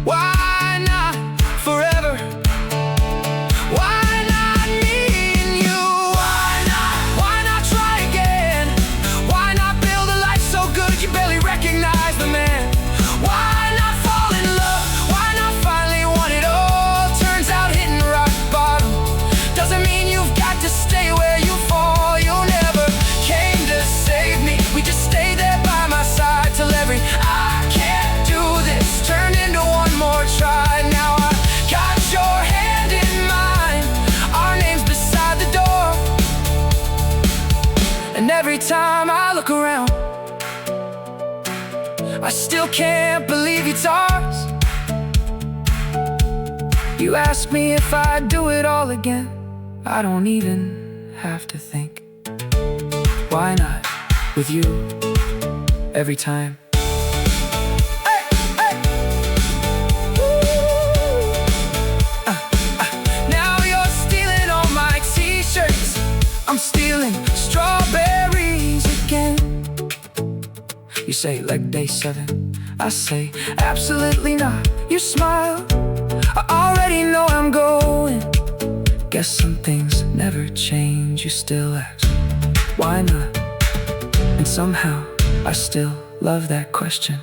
Why not forever? Why not me and you? Why not? Why not try again? Why not build a life so good you barely recognize the man? Why not fall in love? Why not finally want it all? Turns out hitting rock bottom doesn't mean you've got to stay where you fall. You never came to save me. We just stayed there by my side till every I can't do this turned into one more try. Now I got your hand in mine, our names beside the door, and every time I look around, I still can't believe it's ours. You ask me if I'd do it all again, I don't even have to think. Why not with you every time? Hey, hey. Now you're stealing all my t-shirts, I'm stealing strawberries again. You say leg day 7, I say absolutely not. You smile, I already know I'm going. Guess some things never change. You still ask, why not? And somehow I still love that question.